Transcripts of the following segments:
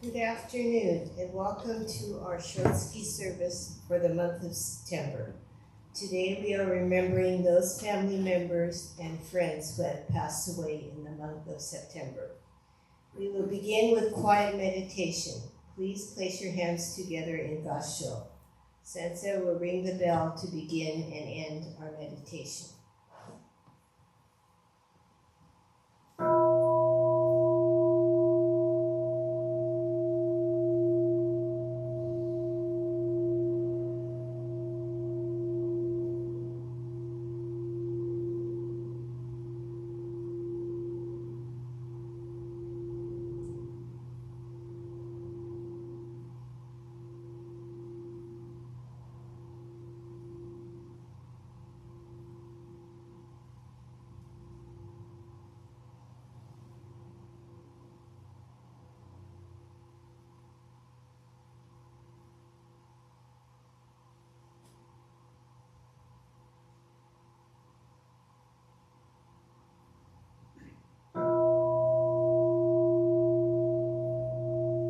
Good afternoon, and welcome to our Shotsuki service for the month of September. Today we are remembering those family members and friends who have passed away in the month of September. We will begin with quiet meditation. Please place your hands together in Gasho. Sensei will ring the bell to begin and end our meditation.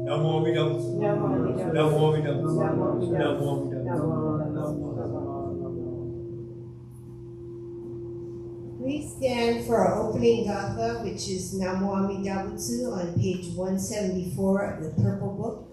Namo Amida Butsu. Namo Amida Butsu. Namo Amida Butsu. Please stand for our opening gatha, which is Namo Amida Butsu on page 174 of the Purple Book.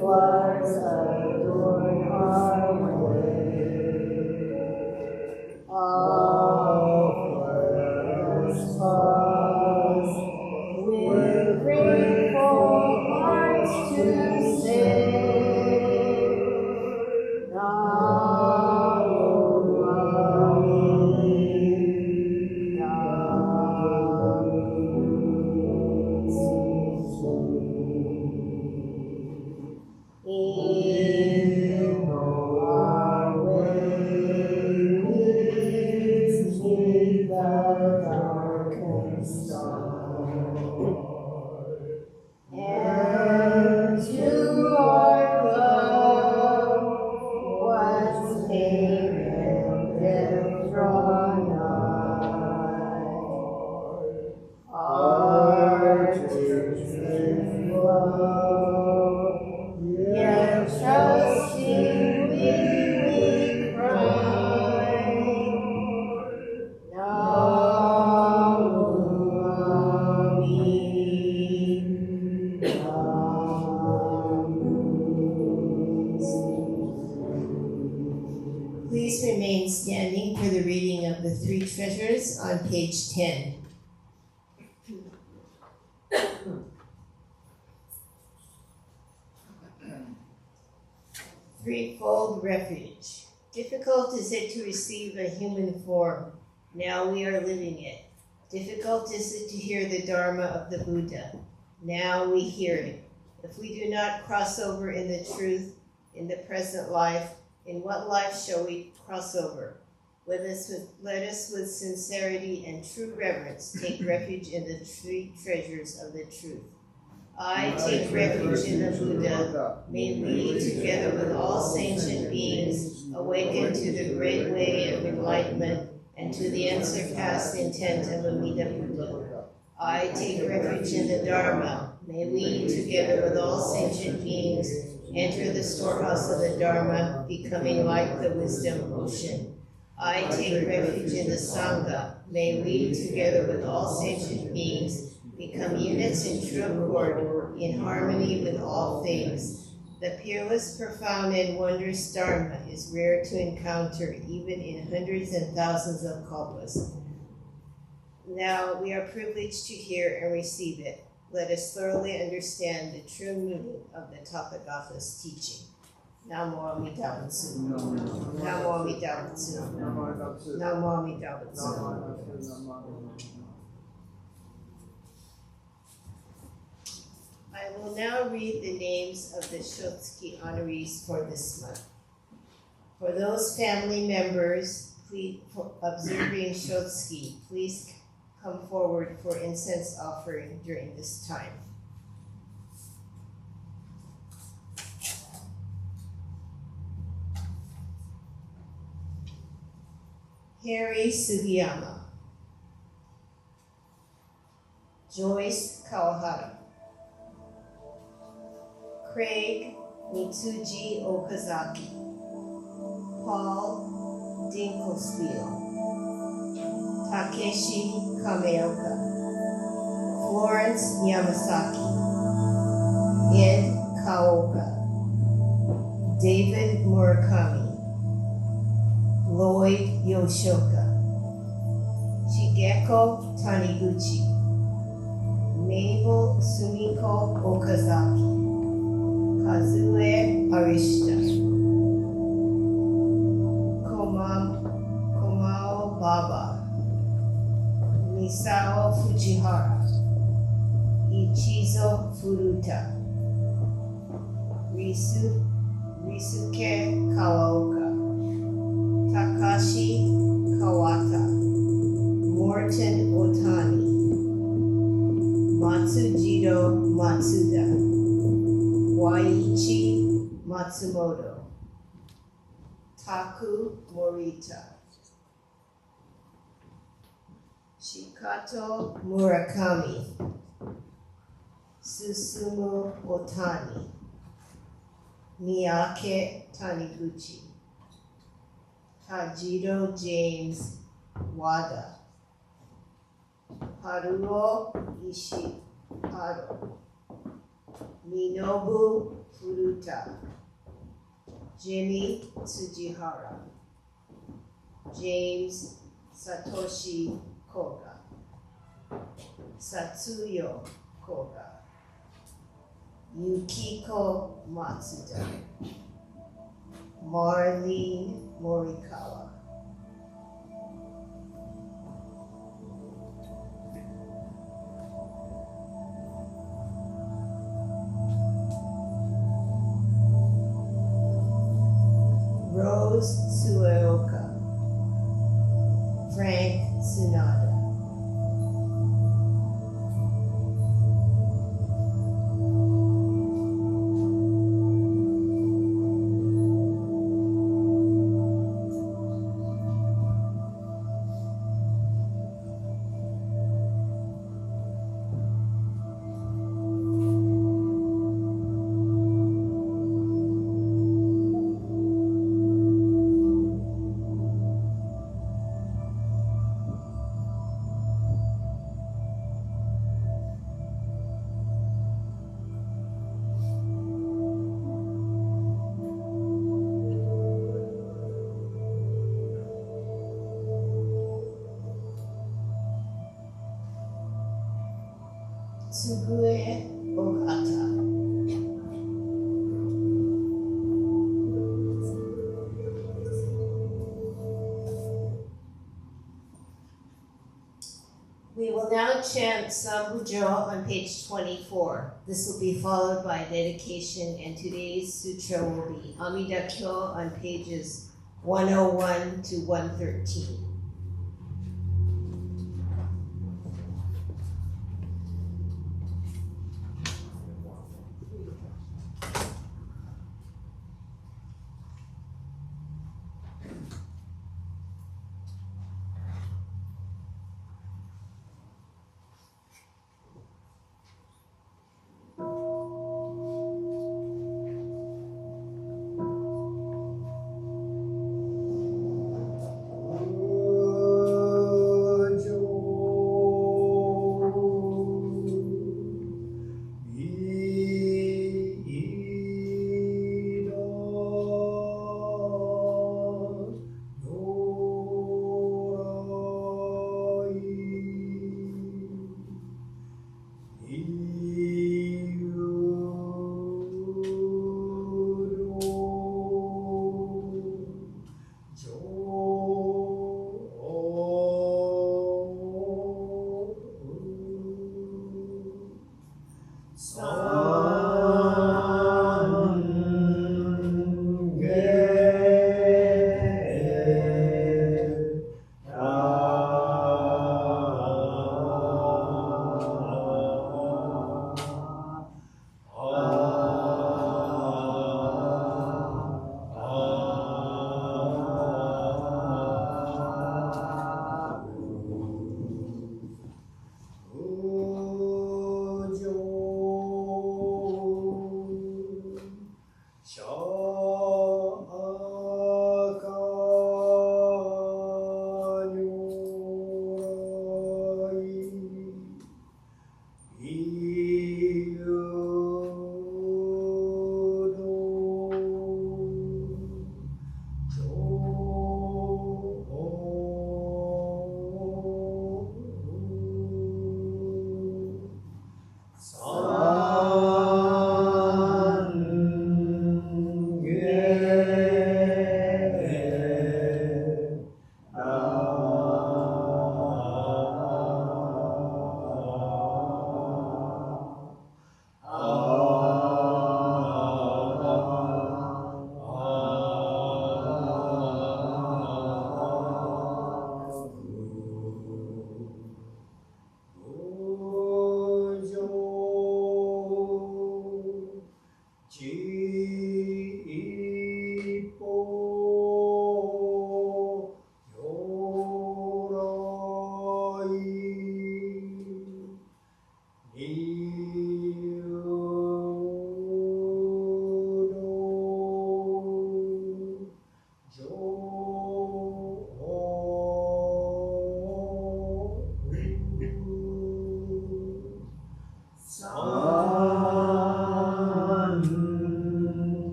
Flowers adorn our way. standing for the reading of the three treasures on page 10. Threefold refuge. Difficult is it to receive a human form. Now we are living it. Difficult is it to hear the Dharma of the Buddha. Now we hear it. If we do not cross over in the truth, in the present life, in what life shall we cross over? Let us with sincerity and true reverence take refuge in the three treasures of the truth. I take refuge in the Buddha. May we, together with all sentient beings, awaken to the great way of enlightenment and to the unsurpassed intent of Amida Buddha. I take refuge in the Dharma. May we, together with all sentient beings, enter the storehouse of the Dharma, becoming like the wisdom ocean. I take refuge in the Sangha. May we, together with all sentient beings, become units in true accord, in harmony with all things. The peerless, profound, and wondrous Dharma is rare to encounter, even in hundreds and thousands of kalpas. Now we are privileged to hear and receive it. Let us thoroughly understand the true meaning of the Tathagata's teaching. Namo Amida Butsu. Namo Amida Butsu. Namo Amida Butsu. I will now read the names of the Shotsuki honorees for this month. For those family members observing Shotsuki, please come forward for incense offering during this time. Harry Sugiyama, Joyce Kawahara, Craig Mitsuji Okazaki, Paul Dinkelspiel, Takeshi Kameoka, Florence Yamasaki, Ed Kaoka, David Murakami, Lloyd Yoshoka, Shigeko Taniguchi, Mabel Sumiko Okazaki, Kazue Arishita, Komao Baba, Misao Fujihara, Ichizo Furuta, Risuke Kawaoka, Takashi Kawata, Morton Otani, Matsujiro Matsuda, Waiichi Matsumoto, Taku Morita, Shikato Murakami, Susumu Otani, Miyake Taniguchi, Tajiro James Wada, Haruo Ishiharo, Minobu Furuta, Jimmy Tsujihara, James Satoshi Koga, Satsuyo Koga, Yukiko Matsuda, Marlene Morikawa. Rose Sueoka, Frank Tsunada, Sugue Okata. We will now chant Sambujo on page 24. This will be followed by dedication, and today's sutra will be Amida Kyo on pages 101 to 113.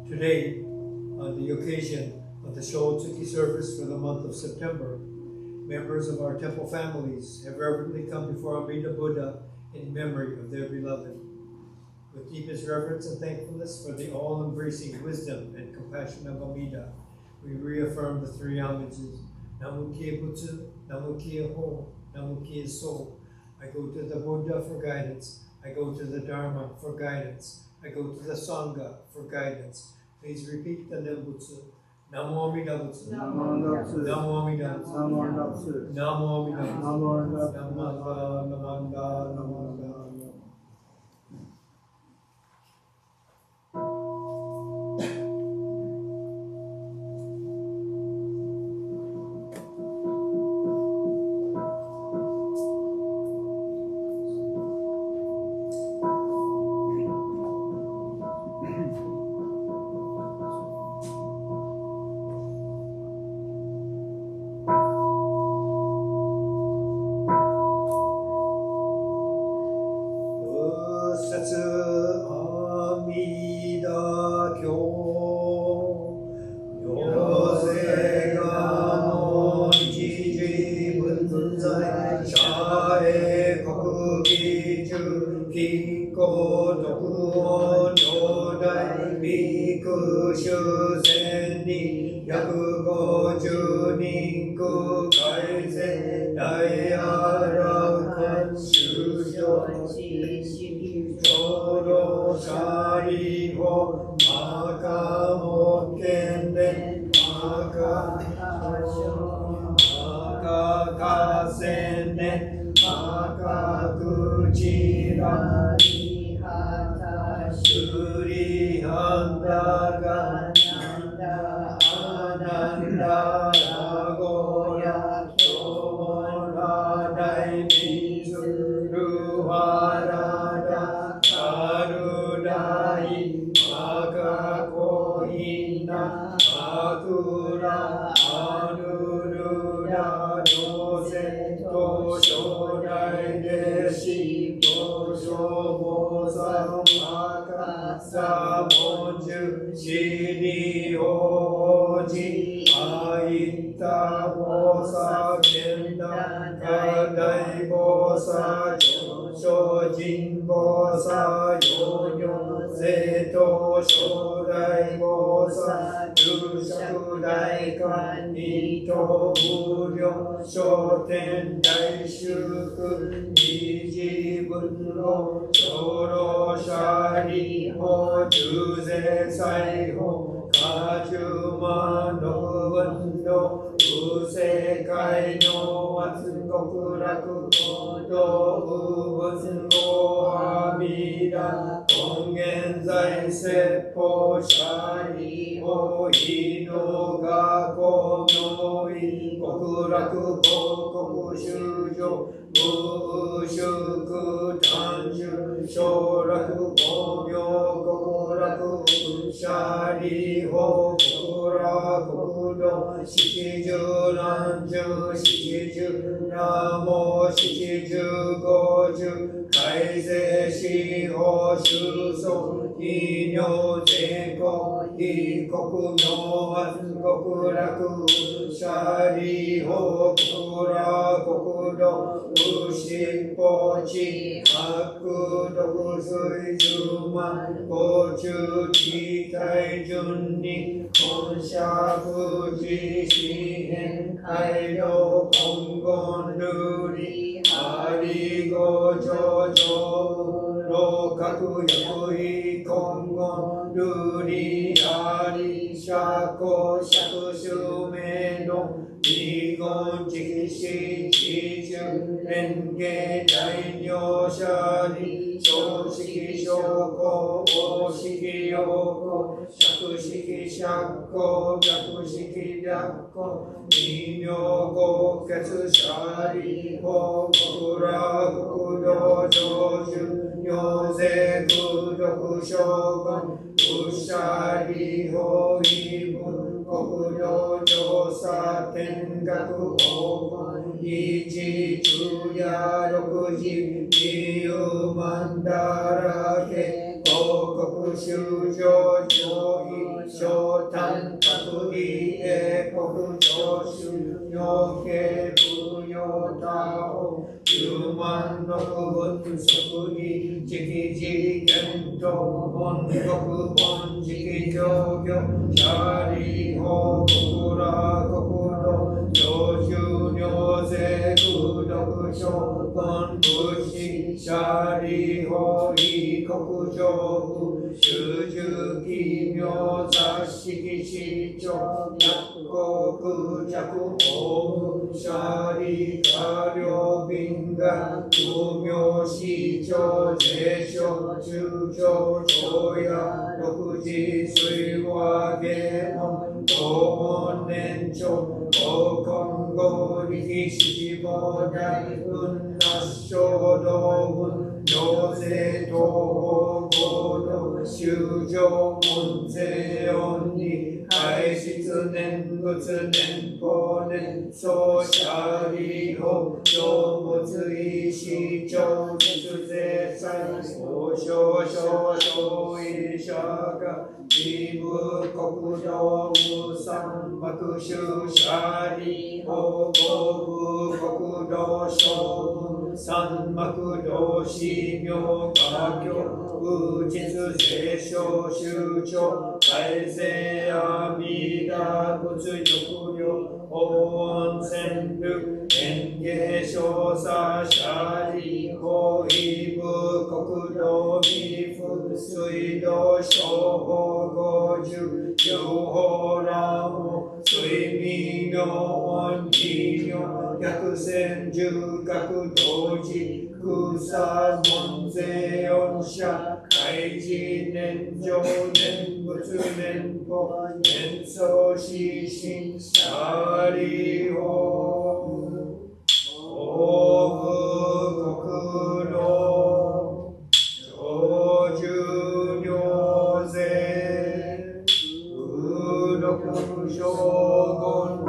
Today, on the occasion of the Shotsuki service for the month of September, members of our temple families have reverently come before Amida Buddha in memory of their beloved. With deepest reverence and thankfulness for the all-embracing wisdom and compassion of Amida, we reaffirm the three homages. Namo Butsu, Namo Hoyo, Namo So. I go to the Buddha for guidance. I go to the Dharma for guidance. I go to the Sangha for guidance. Please repeat the Butsu. Namo Amida Butsu. Namo Amida Butsu. Namo Amida Butsu. Namo Amida Butsu. Namo Amida Butsu. Namo Amida Butsu. Namo Amida. に150人空海世大あらか修正浄土舎利法マカモケンデマカカセネマカクチラリハタシュリハンダガアナンダラゴヤキョモラダイミズルワラダカルダイマカコイナマクラアヌルダヨセト初代弟子東証菩薩マカサモンジュシリオジアイッタ菩薩現段階大菩薩上人菩薩四女生徒初代菩薩有釈大観二等無量昇天大修福二次分路長老舎利法十世裁法果十万六分道無世界の圧極楽行動分語阿弥陀根源在説法舎利法異能学校の異極楽報告修上無宿単純小楽法名極楽舎利法極楽国土七十何十七十ナモ七十五十改正司法収束異名全国異国の圧極楽舎利法極楽国土無心法地悪毒水十万高中地帯順に本社富士四辺海道金言ルリありご上上老格薬位金言ルリあり釈公釈宗名の二言直視自重連携大名者に小式証拠大式用語釈式釈公逆式逆公二名合結舎利法極楽国土上旬行税空毒将軍仏舎利法異文国土調査見学法言一昼夜六時自由曼荼羅家報告修上上位小単各位英国上州尿系不要他法10万の分即位直事検討本国本直上業舎利法極楽国土上州尿税空毒症本物資舎利法異国上部修十奇妙雑式市長薬国弱法舎利下領便が無名市長税所中上長や六時水和芸門東門年長高今後力士母大運那小道運行政東方合同修上門税音に排出念仏年法年総舎利法上物意思長絶税祭法少々小医者が義務国土無産幕州舎利法公部国土将軍三幕同心妙華経無実聖書宗長大聖阿弥陀仏力量法全部演芸少佐舎利法医部国土未復水道小法五十両方羅網睡眠妙音奇妙百千十角同時空差門税四社開示年上念仏念法念相四心舎利法往復国の長寿行税無力将軍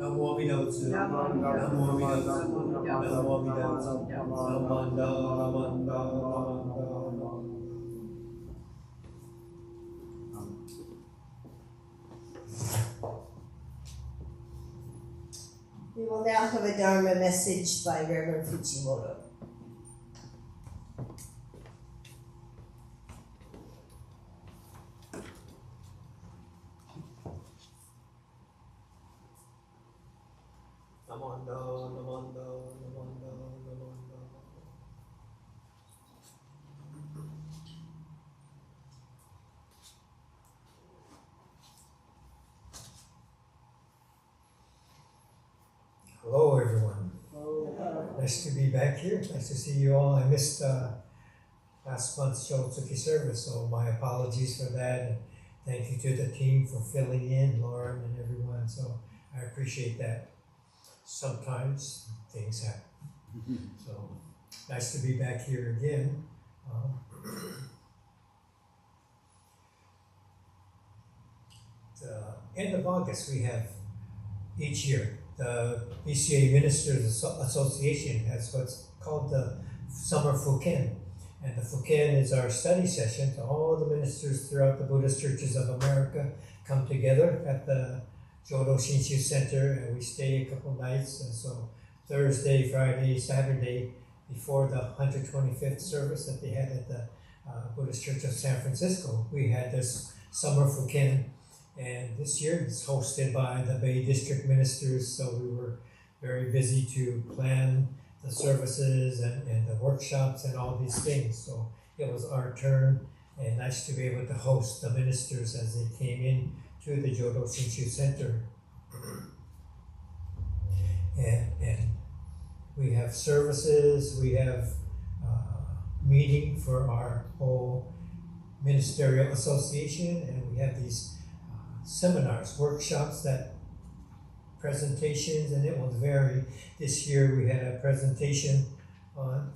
Namo Amida Butsu. Namo Amida Butsu. Namo Amida Butsu. Ramanda, Ramanda, Ramanda. We will now have a Dharma message by Reverend Fujimoto. Namanda, Namanda, Namanda, Namanda. Hello, everyone. Nice to be back here. Nice to see you all. I missed last month's Shotsuki service, so my apologies for that. And thank you to the team for filling in, Lauren and everyone. So I appreciate that. Sometimes things happen. So nice to be back here again. The end of August, we have each year the BCA Ministers Association has what's called the Summer Fuken. And the Fuken is our study session to all the ministers throughout the Buddhist churches of America come together at the Jodo Shinshu Center, and we stay a couple nights. And so Thursday, Friday, Saturday, before the 125th service that they had at the Buddhist Church of San Francisco, we had this Summer Fuken. And this year it's hosted by the Bay District Ministers, so we were very busy to plan the services and the workshops and all these things. So it was our turn, and nice to be able to host the ministers as they came in to the Jodo Shinshu Center. And we have services, we have meeting for our whole ministerial association, and we have these seminars, workshops, that presentations, and it will vary. This year we had a presentation on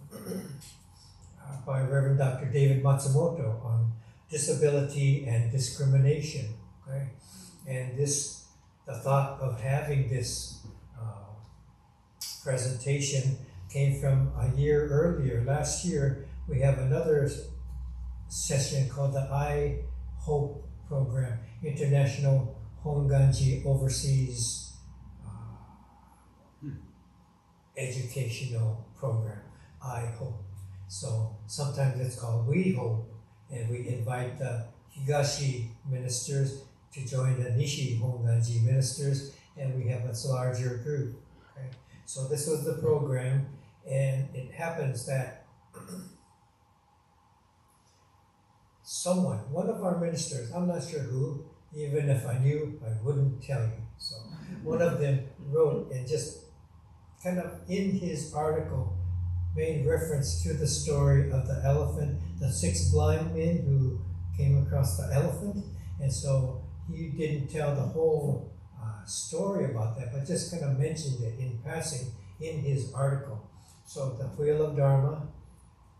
by Reverend Dr. David Matsumoto on disability and discrimination. Okay, and the thought of having this presentation came from a year earlier. Last year we have another session called the I HOPE program, International Honganji Overseas Educational Program, I Hope. So sometimes it's called We Hope, and we invite the Higashi ministers to join the Nishi Honganji ministers, and we have a larger group. Okay? So this was the program, and it happens that one of our ministers, I'm not sure who, even if I knew, I wouldn't tell you. So one of them wrote, and just kind of in his article, made reference to the story of the elephant, the 6 blind men who came across the elephant. And so he didn't tell the whole story about that, but just kind of mentioned it in passing in his article. So the Wheel of Dharma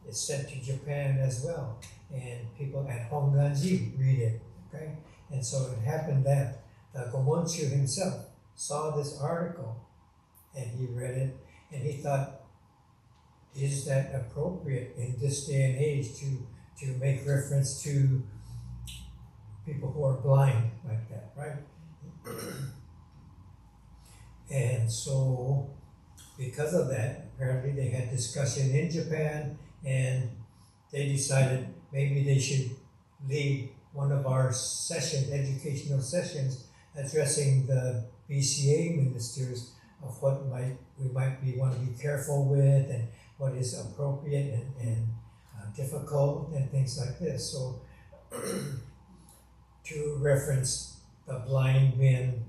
is sent to Japan as well, and people at Honganji read it. Okay, and so it happened that the Gomonchu himself saw this article, and he read it, and he thought, is that appropriate in this day and age to make reference to people who are blind like that, right? And so, because of that, apparently they had discussion in Japan, and they decided maybe they should lead one of our educational sessions, addressing the BCA ministers of what we might want to be careful with, and what is appropriate and difficult, and things like this. So to reference the blind men,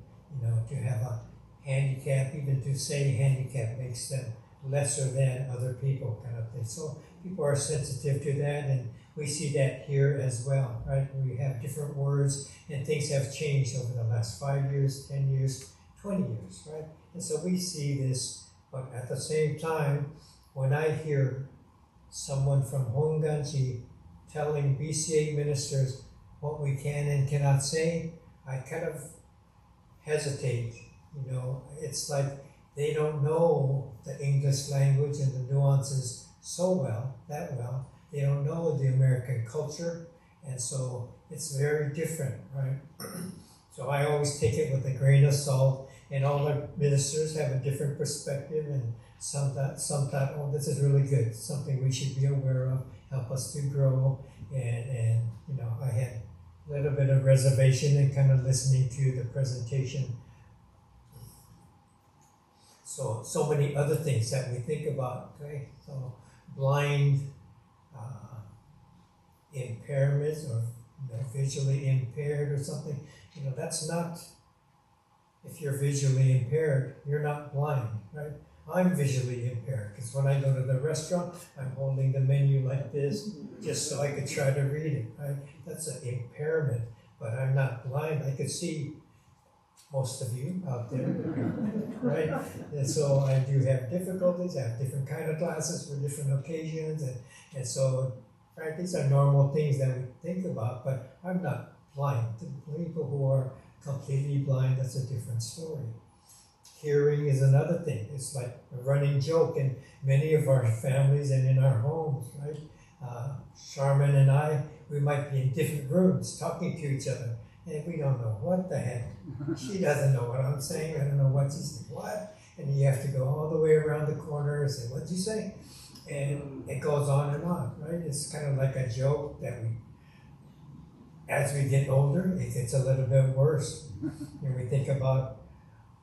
to have a handicap, even to say handicap makes them lesser than other people, kind of thing. So people are sensitive to that, and we see that here as well, right? We have different words, and things have changed over the last 5 years, 10 years, 20 years, right? And so we see this, but at the same time, when I hear someone from Honganji telling BCA ministers what we can and cannot say, I kind of hesitate. It's like they don't know the English language and the nuances that well. They don't know the American culture, and so it's very different, right? So I always take it with a grain of salt, and all the ministers have a different perspective, and some thought, oh, this is really good, something we should be aware of, help us to grow, and I had a little bit of reservation in kind of listening to the presentation. So many other things that we think about, okay? So blind impairments, or visually impaired or something, that's not, if you're visually impaired, you're not blind, right? I'm visually impaired, because when I go to the restaurant, I'm holding the menu like this, just so I could try to read it, right? That's an impairment, but I'm not blind. I could see most of you out there, right? And so I do have difficulties. I have different kind of glasses for different occasions, and so, right, these are normal things that we think about, but I'm not blind. The people who are completely blind, that's a different story. Hearing is another thing. It's like a running joke in many of our families and in our homes, right? Charmin and I, we might be in different rooms talking to each other, and we don't know what the heck. She doesn't know what I'm saying. I don't know what she's saying. What? And you have to go all the way around the corner and say, what'd you say? And it goes on and on, right? It's kind of like a joke that as we get older, it gets a little bit worse. And we think about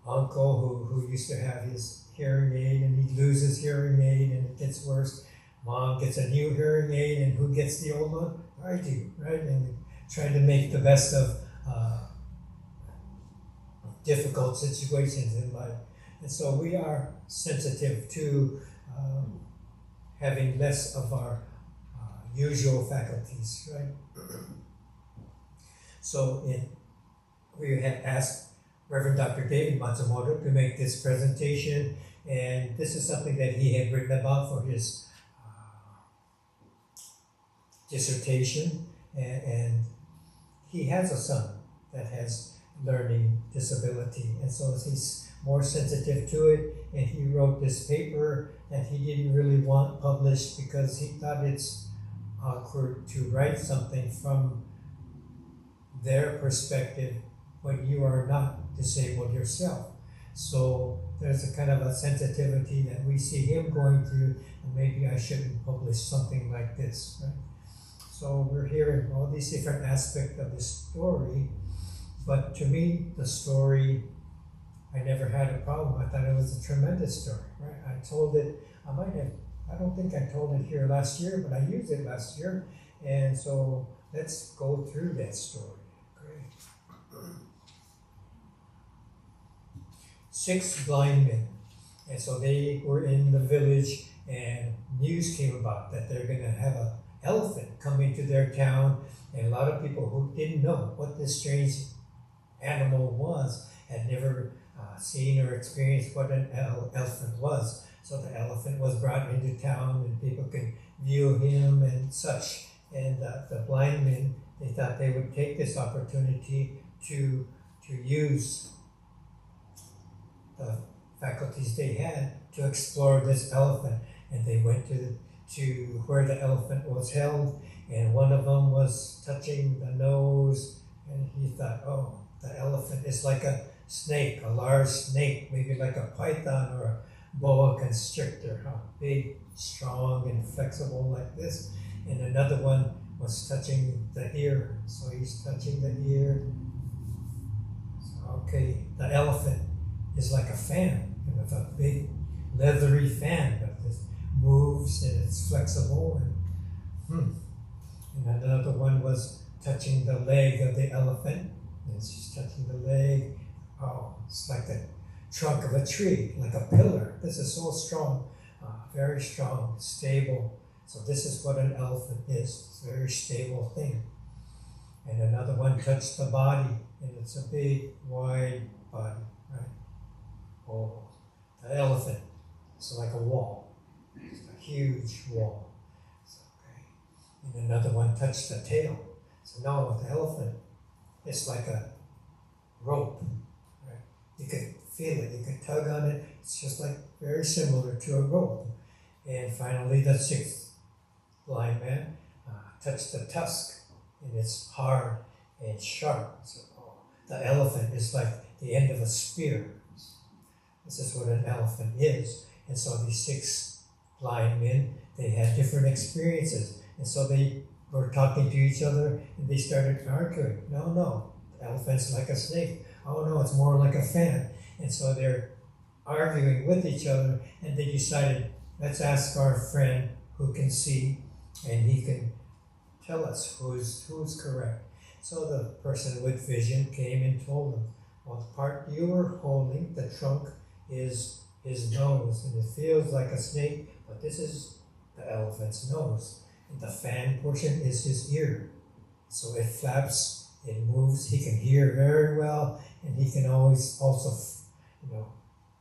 Uncle who used to have his hearing aid, and he loses hearing aid, and it gets worse. Mom gets a new hearing aid, and who gets the old one? I do, right? And trying to make the best of difficult situations in life. And so we are sensitive to having less of our usual faculties, right? So we had asked Reverend Dr. David Matsumoto to make this presentation, and this is something that he had written about for his dissertation, and he has a son that has learning disability, and so he's more sensitive to it, and he wrote this paper that he didn't really want published because he thought it's awkward to write something from their perspective when you are not disabled yourself. So there's a kind of a sensitivity that we see him going through, and maybe I shouldn't publish something like this, right? So we're hearing all these different aspects of this story, but to me, the story, I never had a problem. I thought it was a tremendous story, right? I told it, I don't think I told it here last year, but I used it last year, and so let's go through that story. Great. 6 blind men, and so they were in the village, and news came about that they're going to have an elephant coming to their town, and a lot of people who didn't know what this strange animal was had never seen or experienced what an elephant was. So the elephant was brought into town, and people could view him and such. And the blind men, they thought they would take this opportunity to use the faculties they had to explore this elephant. And they went to where the elephant was held, and one of them was touching the nose, and he thought, oh, the elephant is like a snake, a large snake, maybe like a python or a boa constrictor, big, strong, and flexible like this. And another one was touching the ear, so he's touching the ear. So, okay, the elephant is like a fan, with a big leathery fan that just moves and it's flexible. And another one was touching the leg of the elephant, and she's touching the leg. Oh, it's like the trunk of a tree, like a pillar. This is so strong, very strong, stable. So this is what an elephant is. It's a very stable thing. And another one touched the body, and it's a big, wide body, right? Oh, the elephant is like a wall. It's a huge wall. It's okay. And another one touched the tail. So no, the elephant is like a rope. You could feel it, you could tug on it. It's just like very similar to a rope. And finally, the 6th blind man touched the tusk, and it's hard and sharp. So the elephant is like the end of a spear. This is what an elephant is. And so these 6 blind men, they had different experiences. And so they were talking to each other, and they started arguing. No, the elephant's like a snake. Oh no, it's more like a fan. And so they're arguing with each other, and they decided, let's ask our friend who can see, and he can tell us who's correct. So the person with vision came and told them, well, the part you were holding, the trunk, is his nose, and it feels like a snake, but this is the elephant's nose. And the fan portion is his ear. So it flaps, it moves, he can hear very well, and he can always also,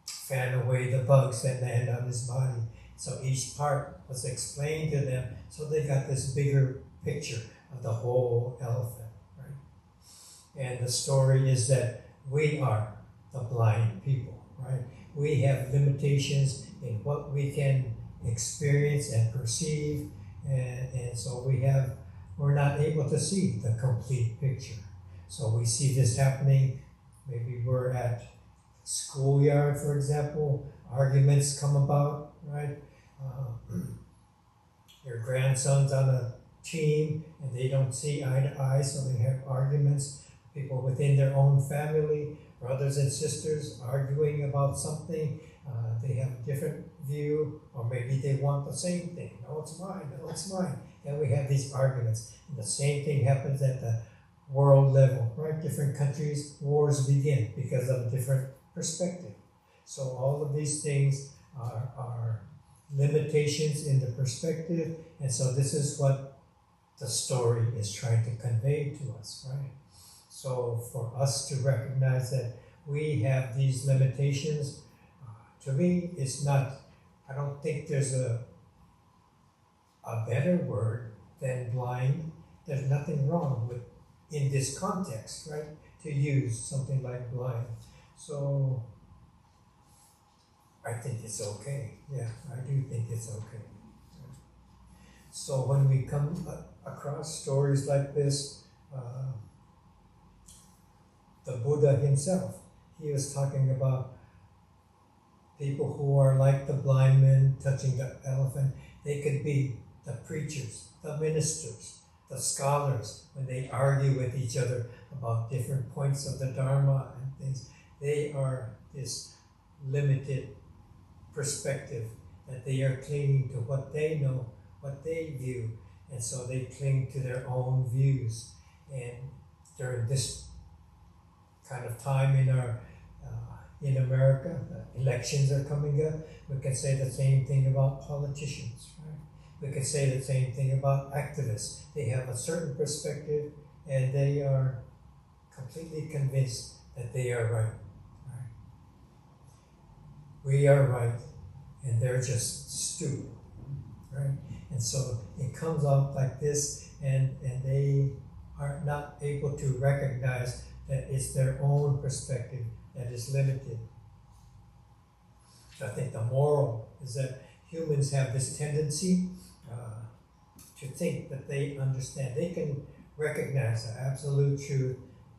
fan away the bugs that land on his body. So each part was explained to them, so they got this bigger picture of the whole elephant, right? And the story is that we are the blind people, right? We have limitations in what we can experience and perceive, and so we're not able to see the complete picture. So we see this happening. Maybe we're at schoolyard, for example, arguments come about, right? Your grandson's on a team and they don't see eye to eye, so they have arguments. People within their own family, brothers and sisters arguing about something. They have a different view, or maybe they want the same thing. No, it's mine. No, it's mine. And we have these arguments. And the same thing happens at the world level, right? Different countries, wars begin because of a different perspective. So all of these things are limitations in the perspective, and so this is what the story is trying to convey to us, right? So for us to recognize that we have these limitations, to me, it's not, I don't think there's a better word than blind. There's nothing wrong with, in this context, right, to use something like blind. So I think it's okay. Yeah, I do think it's okay. So when we come across stories like this, the Buddha himself. He was talking about people who are like the blind men touching the elephant. They could be the preachers, the ministers, the scholars, when they argue with each other about different points of the Dharma and things. They are this limited perspective that they are clinging to what they know, what they view, and so they cling to their own views. And during this kind of time in America, elections are coming up. We can say the same thing about politicians, right? We can say the same thing about activists. They have a certain perspective, and they are completely convinced that they are right. Right? We are right, and they're just stupid, right? And so it comes out like this, and they are not able to recognize that it's their own perspective that is limited. So I think the moral is that humans have this tendency to think that they understand. They can recognize the absolute truth,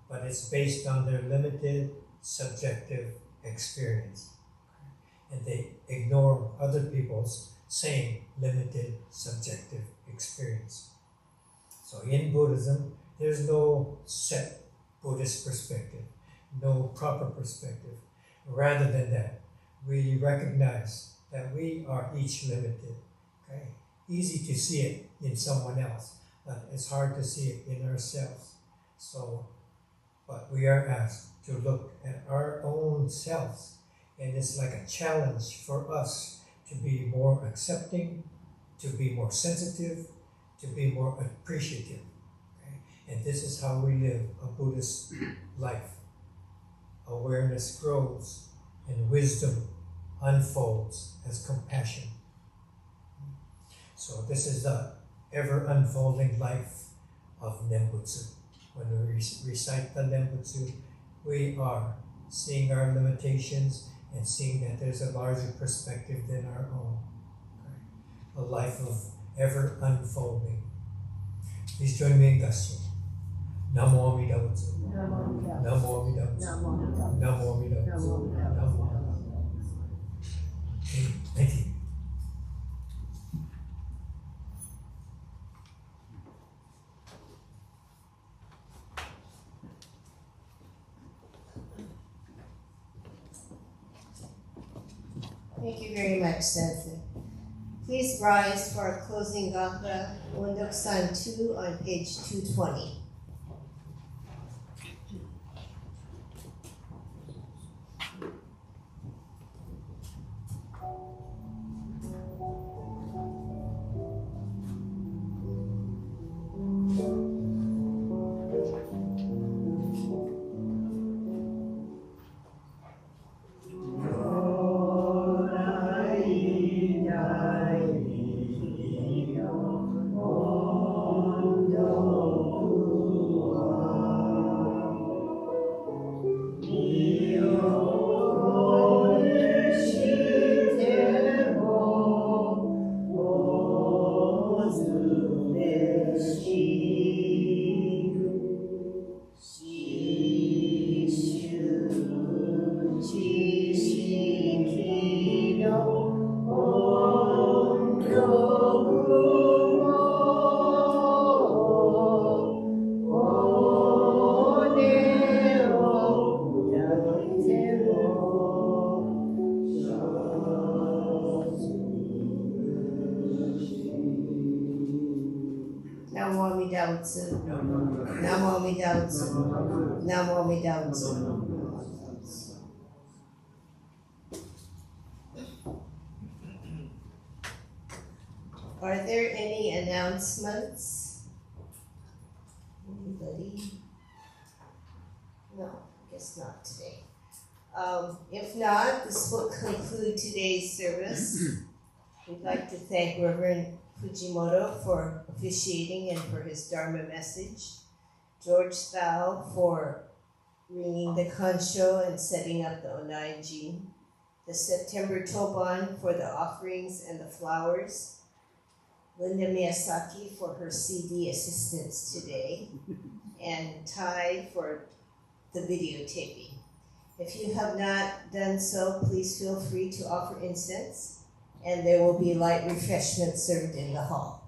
but it's based on their limited subjective experience. And they ignore other people's same limited subjective experience. So in Buddhism, there's no set Buddhist perspective, no proper perspective. Rather than that, we recognize that we are each limited. Okay? Easy to see it in someone else, but it's hard to see it in ourselves. So, but we are asked to look at our own selves, and it's like a challenge for us to be more accepting, to be more sensitive, to be more appreciative. Okay? And this is how we live a Buddhist life. Awareness grows and wisdom unfolds as compassion. So this is the ever-unfolding life of Nembutsu. When we recite the Nembutsu, we are seeing our limitations and seeing that there's a larger perspective than our own. Okay? A life of ever-unfolding. Please join me in Gassho. Namo Amida Butsu. Namo Amida Butsu. Namo Amida Butsu. Namo Amida Butsu. Thank you. Thank you very much, Sensei. Please rise for our closing gakka, Ondoku-san 2 on page 220. Namo Amida Butsu. Namo Amida Butsu. Namo Amida Butsu. Are there any announcements? Anybody? No, I guess not today. If not, this will conclude today's service. We'd like to thank Reverend Fujimoto for officiating and for his Dharma message, George Thao for ringing the kansho and setting up the onaiji, the September Toban for the offerings and the flowers, Linda Miyazaki for her CD assistance today, and Tai for the videotaping. If you have not done so, please feel free to offer incense, and there will be light refreshments served in the hall.